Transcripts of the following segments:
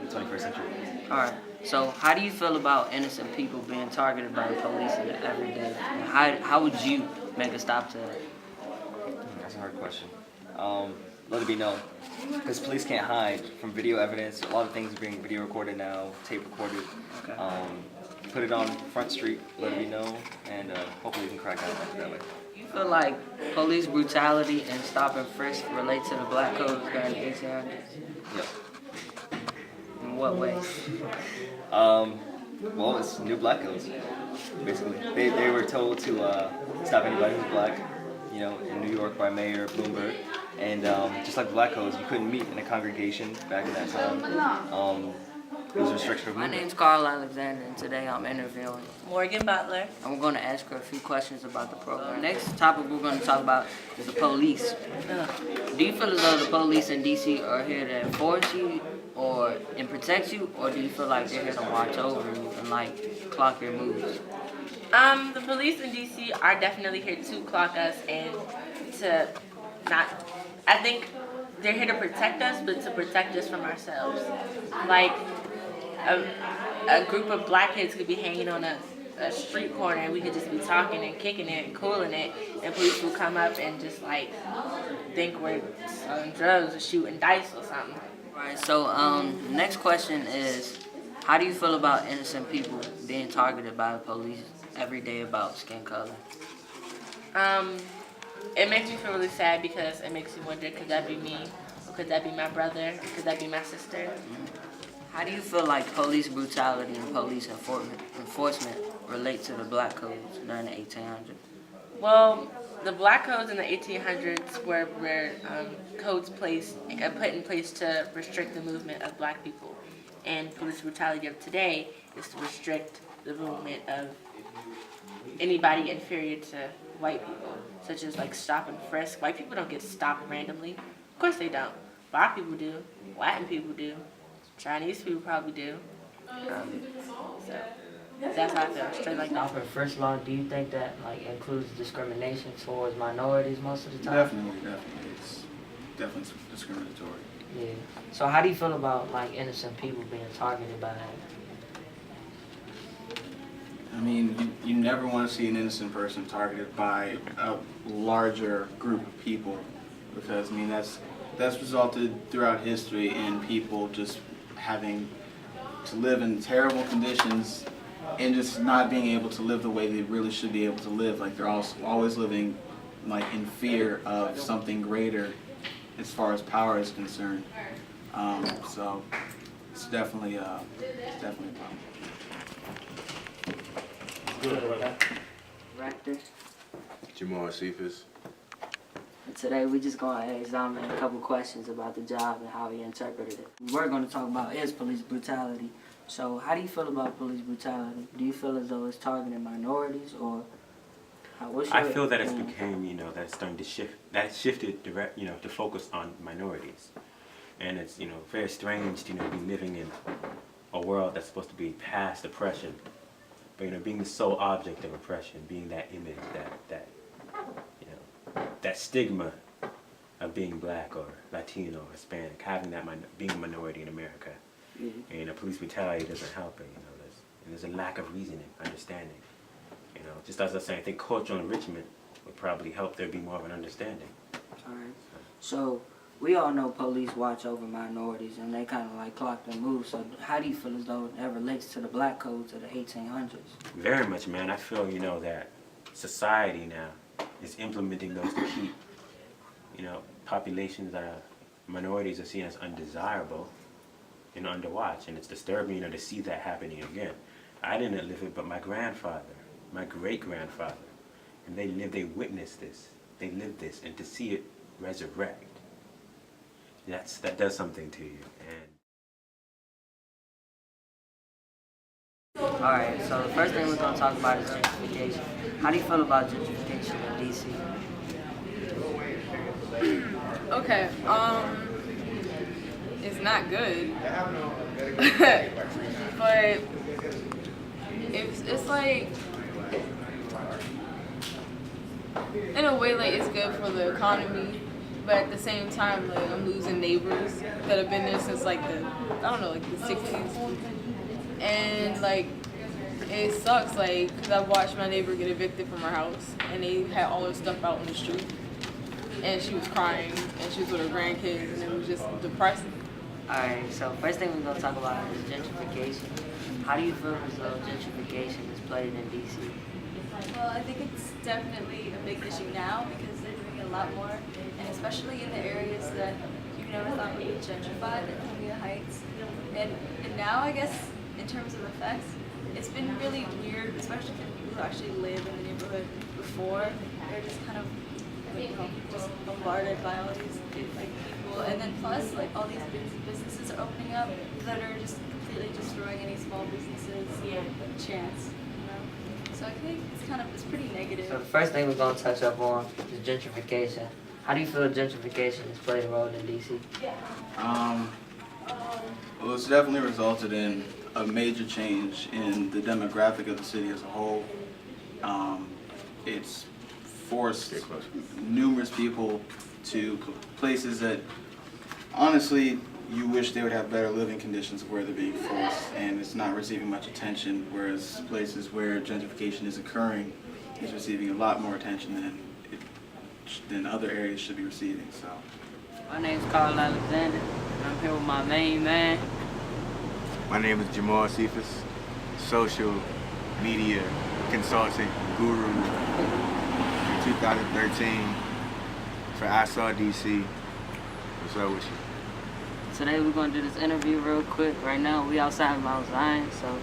the 21st century. All right. So, how do you feel about innocent people being targeted by the police in the everyday? How would you make a stop to that? That's a hard question. Let it be known. Because police can't hide from video evidence. A lot of things are being video recorded now, tape recorded. Okay. Put it on Front Street, let it be known, and hopefully we can crack down that way. You feel like police brutality and stop and frisk relate to the black codes during the 1800s? Yep. In what way? Well, it's new black codes, basically. They were told to stop anybody who's black, in New York by Mayor Bloomberg. And just like the black codes, you couldn't meet in a congregation back in that time. It was a restriction of My movement. name's Carl Alexander, and today I'm interviewing Morgan Butler. and we're going to ask her a few questions about the program. Next topic we're going to talk about is the police. Do you feel as though the police in D.C. are here to enforce you and protect you, or do you feel like they're here to watch over you and like clock your moves? The police in DC are definitely here to clock us and to not. I think they're here to protect us, but to protect us from ourselves. Like a group of black kids could be hanging on a street corner and we could just be talking and kicking it and cooling it, and police will come up and just like think we're selling drugs or shooting dice or something. Right. So, next question is, how do you feel about innocent people being targeted by the police every day about skin color? It makes me feel really sad because it makes me wonder, could that be me? Or could that be my brother? Could that be my sister? How do you feel like police brutality and police enforcement relate to the black codes during the 1800s? Well, the black codes in the 1800s were codes put in place to restrict the movement of black people. And police brutality of today is to restrict the movement of anybody inferior to white people, such as like stop and frisk. White people don't get stopped randomly. Of course they don't. Black people do. Latin people do. Chinese people probably do. So that's how I feel. Straight like that. Stop and frisk law, do you think that like includes discrimination towards minorities most of the time? Definitely. It's definitely discriminatory. Yeah. So how do you feel about like innocent people being targeted by that? I mean, you never want to see an innocent person targeted by a larger group of people, because I mean that's resulted throughout history in people just having to live in terrible conditions and just not being able to live the way they really should be able to live. Like they're always living like in fear of something greater as far as power is concerned. So it's definitely a problem. Raptor. Jamal Cephas. Today we're just going to examine a couple questions about the job and how he interpreted it. We're going to talk about is police brutality. So how do you feel about police brutality? Do you feel as though it's targeting minorities, or what's your I feel that it's opinion? became, that's starting to shift. That shifted direct, to focus on minorities, and it's, very strange to, be living in a world that's supposed to be past oppression, but being the sole object of oppression, being that image, that stigma of being black or Latino or Hispanic, having that being a minority in America, and police brutality doesn't help it. There's a lack of reasoning, understanding. Just as I was saying, I think cultural enrichment would probably help there be more of an understanding. All right. So we all know police watch over minorities and they kind of like clock their moves. So how do you feel as though that relates to the black codes of the 1800s? Very much, man. I feel, that society now is implementing those to keep, populations that are minorities are seen as undesirable and under watch. And it's disturbing, to see that happening again. I didn't live it, but my grandfather, my great-grandfather, and they witnessed this. They lived this, and to see it resurrect, that does something to you. And Alright, so the first thing we're going to talk about is gentrification. How do you feel about gentrification in D.C.? Okay, it's not good. But it's like, in a way, like it's good for the economy but at the same time, like I'm losing neighbors that have been there since like the I don't know, like the 60s, and like it sucks, like, because I watched my neighbor get evicted from her house, and they had all her stuff out in the street, and she was crying, and she was with her grandkids, and it was just depressing. Alright, so first thing we're gonna talk about is gentrification. How do you feel as though gentrification is played in DC? Well, I think it's definitely a big issue now because they're doing it a lot more, and especially in the areas that you never thought would be gentrified, like Columbia Heights. And now, I guess, in terms of effects, it's been really weird, especially for people who actually live in the neighborhood before. They're just kind of, just bombarded by all these like people, and then plus, like all these businesses are opening up that are just completely destroying any small businesses chance. So I think it's pretty negative. So the first thing we're gonna touch up on is gentrification. How do you feel gentrification has played a role in DC? Well, it's definitely resulted in a major change in the demographic of the city as a whole. It's forced numerous people to places that, honestly, you wish they would have better living conditions of where they're being forced, and it's not receiving much attention, whereas places where gentrification is occurring is receiving a lot more attention than other areas should be receiving. So, My name's Carl Alexander, and I'm here with my main man. My name is Jamal Cephas, social media consultant guru in 2013 for I Saw DC. What's up with you? Today we're gonna do this interview real quick. Right now we outside Mount Zion, so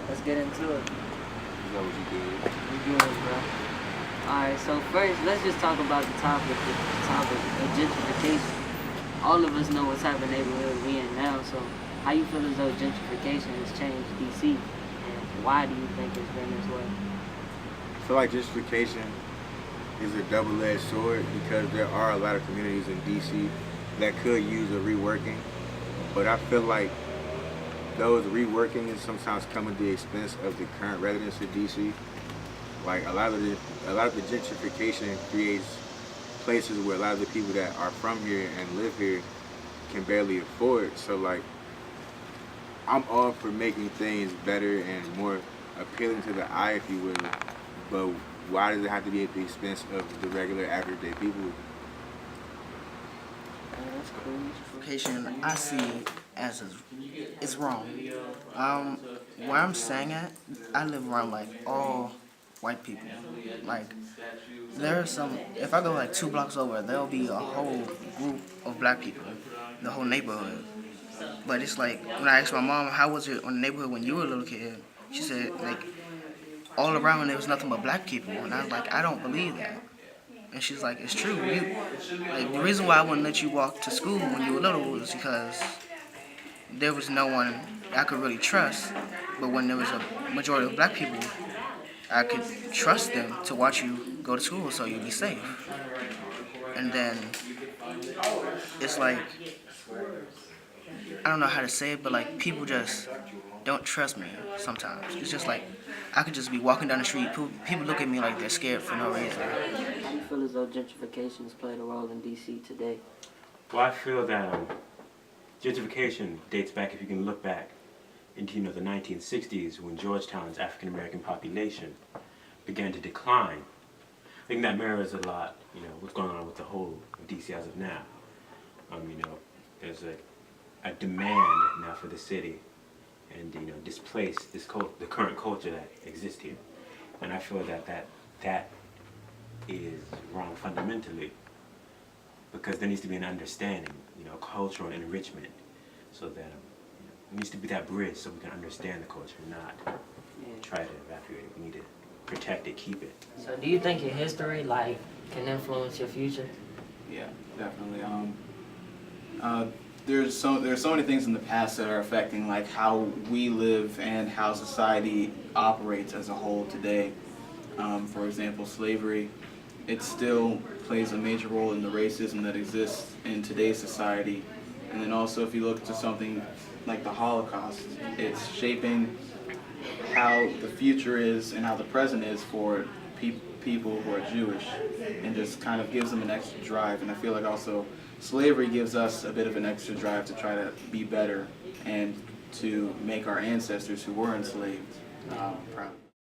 let's get into it. Is that what you did? We good, bro. Alright, so first let's just talk about the topic of gentrification. All of us know what type of neighborhood we in now, so how you feel as though gentrification has changed DC, and why do you think it's been this way? I feel like gentrification is a double-edged sword because there are a lot of communities in DC that could use a reworking, but I feel like those reworkings sometimes come at the expense of the current residents of DC. Like a lot of the gentrification creates places where a lot of the people that are from here and live here can barely afford. So like, I'm all for making things better and more appealing to the eye, if you will, but why does it have to be at the expense of the regular everyday people? That's cool. Gentrification, I see as it's wrong. Where I'm staying at, I live around like all white people. Like there are some. If I go like 2 blocks over, there'll be a whole group of black people, the whole neighborhood. But it's like when I asked my mom how was it in the neighborhood when you were a little kid, she said like all around there was nothing but black people, and I was like, I don't believe that. And she's like, it's true. Like, the reason why I wouldn't let you walk to school when you were little was because there was no one I could really trust. But when there was a majority of black people, I could trust them to watch you go to school so you'd be safe. And then it's like, I don't know how to say it, but like people just don't trust me sometimes. It's just like, I could just be walking down the street, people look at me like they're scared for no reason. How do you feel as though gentrification has played a role in DC today? Well, I feel that gentrification dates back, if you can look back, into the 1960s when Georgetown's African American population began to decline. I think that mirrors a lot, what's going on with the whole of DC as of now. There's a demand now for the city, and displace the current culture that exists here. And I feel that is wrong fundamentally, because there needs to be an understanding, cultural enrichment, so that there needs to be that bridge so we can understand the culture, not try to evacuate it. We need to protect it, keep it. So do you think your history can influence your future? yeah, definitely. There's so many things in the past that are affecting like how we live and how society operates as a whole today. For example, slavery. It still plays a major role in the racism that exists in today's society. And then also if you look to something like the Holocaust, it's shaping how the future is and how the present is for people who are Jewish, and just kind of gives them an extra drive. And I feel like also slavery gives us a bit of an extra drive to try to be better and to make our ancestors who were enslaved proud.